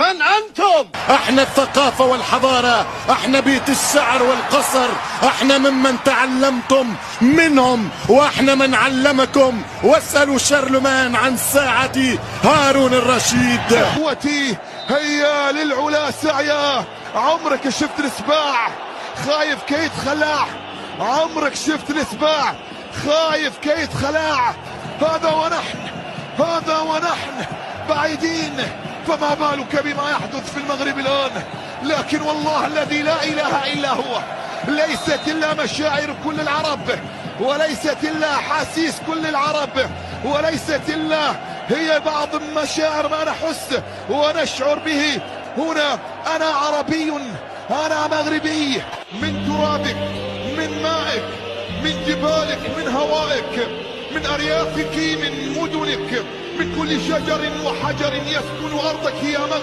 من أنتم؟ احنا الثقافة والحضارة، احنا بيت الشعر والقصر، احنا ممن تعلمتم منهم واحنا من علمكم. واسألوا شارلمان عن ساعة هارون الرشيد. اخوتي هيا للعلا سعيا. عمرك شفت السباع خايف كي يتخلع؟ عمرك شفت السباع خايف كي يتخلع؟ هذا ونحن بعيدين، فما بالك بما يحدث في المغرب الآن. لكن والله الذي لا إله إلا هو، ليست إلا مشاعر كل العرب، وليست إلا حاسيس كل العرب، وليست إلا هي بعض مشاعر ما نحس ونشعر به هنا. أنا عربي، أنا مغربي، من ترابك، من مائك، من جبالك، من هوائك، من أريافك، من مدنك، من كل شجر وحجر يسكن أرضك يا مغرب.